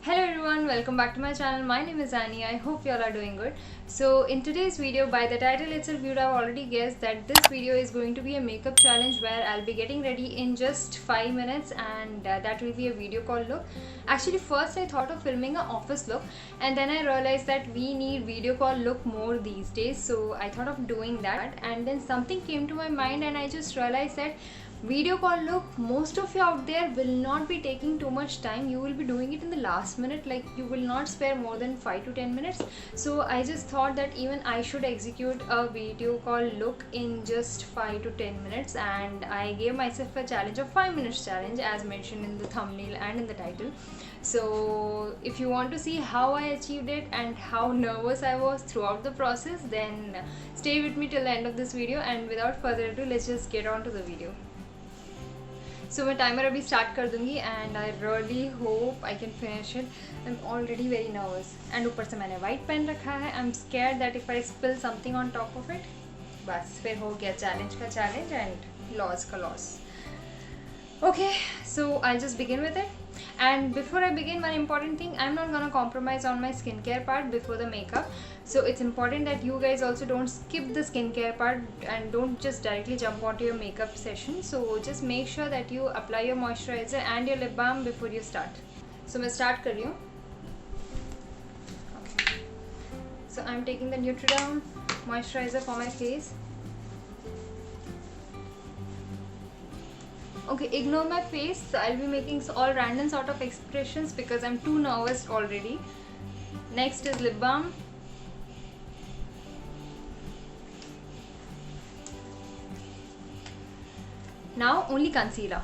Hello everyone, welcome back to my channel. My name is Annie. I hope you all are doing good. So in today's video, by the title itself, you would have already guessed that this video is going to be a makeup challenge where I'll be getting ready in just 5 minutes, and that will be a video call look. Actually, first I thought of filming an office look, and then I realized that we need video call look more these days. So I thought of doing that, and then something came to my mind and I just realized that video call look, most of you out there will not be taking too much time. You will be doing it in the last minute, like you will not spare more than 5 to 10 minutes. So I just thought that even I should execute a video call look in just 5 to 10 minutes, and I gave myself a challenge of 5 minutes challenge as mentioned in the thumbnail and in the title. So if you want to see how I achieved it and how nervous I was throughout the process, then stay with me till the end of this video, and without further ado, let's just get on to the video. So मैं timer अभी start कर दूँगी, and I really hope I can finish it. I'm already very nervous, and ऊपर से मैंने white pen रखा है. I'm scared that if I spill something on top of it, बस फिर हो गया challenge का challenge and loss का loss. Okay, so I'll just begin with it. And before I begin, one important thing, I'm not gonna compromise on my skincare part before the makeup. So it's important that you guys also don't skip the skincare part and don't just directly jump onto your makeup session. So just make sure that you apply your moisturizer and your lip balm before you start. So मैं start कर रही हूँ. Okay. So I'm taking the Neutriderm moisturizer for my face. Okay, ignore my face. I'll be making all random sort of expressions because I'm too nervous already. Next is lip balm. Now only concealer.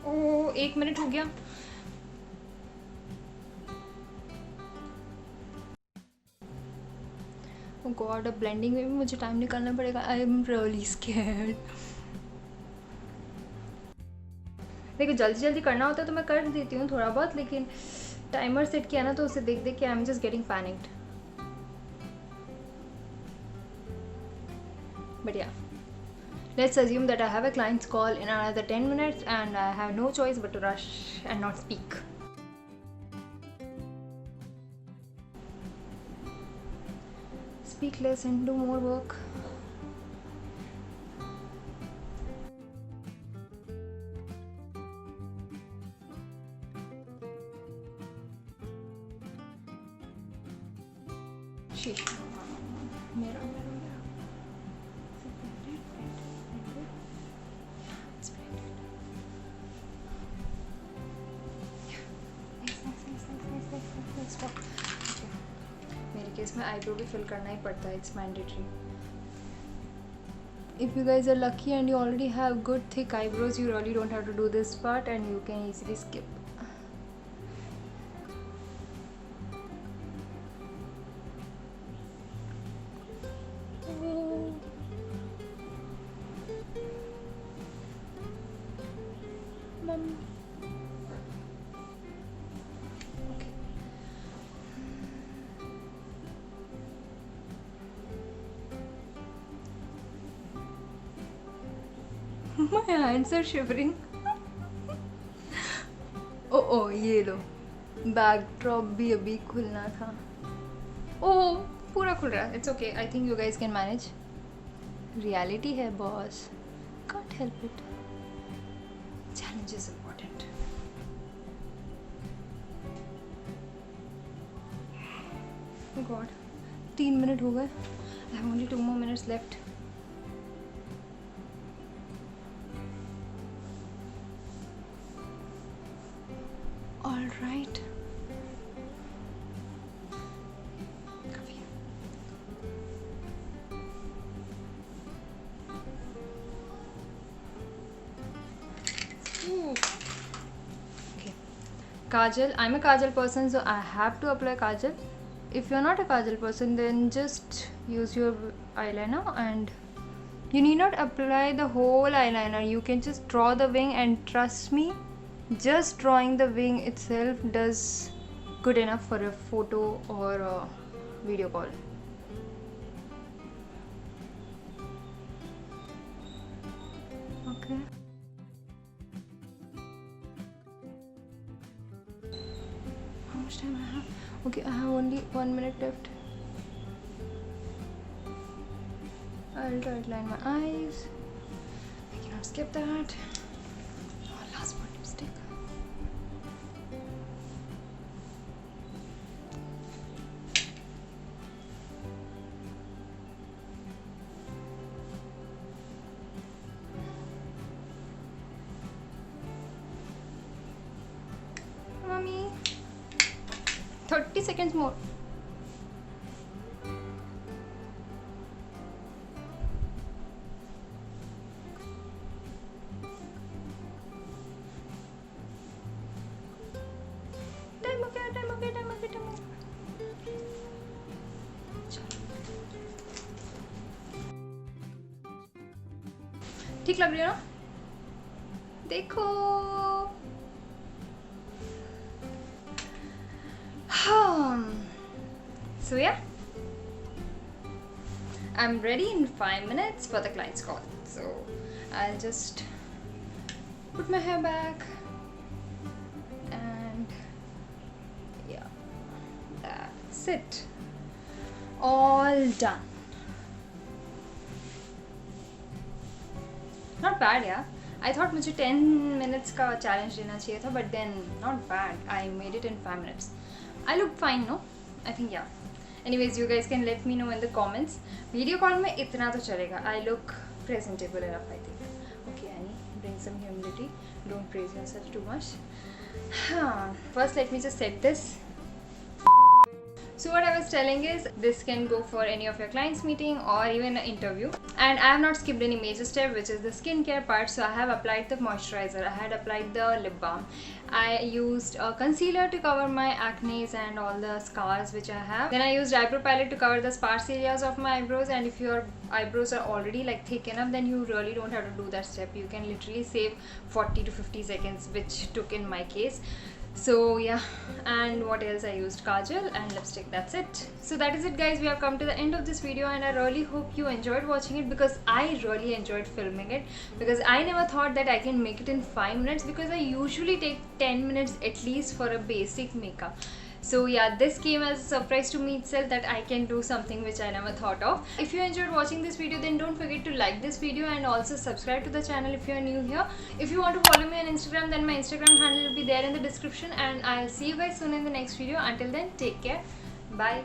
Oh 1 minute हो गया. Oh God, अब blending में भी मुझे time निकालना पड़ेगा. I am really scared. देखो जल्दी जल्दी करना होता है तो मैं कर देती हूँ थोड़ा बहुत, लेकिन टाइमर सेट किया ना तो उसे देख देख के I am just getting panicked. But या, let's assume that I have a client's call in another 10 minutes and I have no choice but to rush and not speak. Speak less and do more work. Sheesh. Mirror. मेरे case में eyebrow भी fill करना ही पड़ता है. It's mandatory. If you guys are lucky and you already have good thick eyebrows, you really don't have to do this part and you can easily skip. My hands are shivering. Oh, ये लो. Backdrop भी अभी खुलना था. ओह पूरा खुल रहा है. It's okay. I think you guys can manage. Reality है boss. Can't help it. Challenge is important. Oh God, 3 minute हो गए. I have only 2 more minutes left. All right. Ooh. Okay. Kajal. I'm a Kajal person, so I have to apply Kajal. If you're not a Kajal person, then just use your eyeliner, and you need not apply the whole eyeliner. You can just draw the wing, and trust me, just drawing the wing itself does good enough for a photo or a video call. Okay. How much time I have? Okay, I have only 1 minute left. I'll try to line my eyes. I cannot skip that. Oh, last one lipstick. Mommy. 30 seconds more. ठीक लग रही है ना? देखो. So yeah, I'm ready in 5 minutes for the client's call. So I'll just put my hair back, and yeah, that's it. All done. Not bad, yeah. I thought मुझे 10 minutes का challenge लेना चाहिए था, but then not bad. I made it in 5 minutes. I look fine, no? I think yeah. Anyways, you guys can let me know in the comments. Video call में इतना तो चलेगा. I look presentable enough, I think. Okay, Annie, bring some humility. Don't praise yourself too much. First, let me just set this. So what I was telling is, this can go for any of your clients meeting or even an interview. And I have not skipped any major step, which is the skincare part. So I have applied the moisturizer, I had applied the lip balm, I used a concealer to cover my acne and all the scars which I have. Then I used eyebrow palette to cover the sparse areas of my eyebrows, and if your eyebrows are already like thick enough, then you really don't have to do that step. You can literally save 40 to 50 seconds, which took in my case. So yeah, and what else I used? Kajal and lipstick. That's it. So that is it, guys. We have come to the end of this video, and I really hope you enjoyed watching it, because I really enjoyed filming it, because I never thought that I can make it in 5 minutes, because I usually take 10 minutes at least for a basic makeup. So yeah, this came as a surprise to me itself, that I can do something which I never thought of. If you enjoyed watching this video, then don't forget to like this video and also subscribe to the channel if you are new here. If you want to follow me on Instagram, then my Instagram handle will be there in the description, and I'll see you guys soon in the next video. Until then, take care. Bye.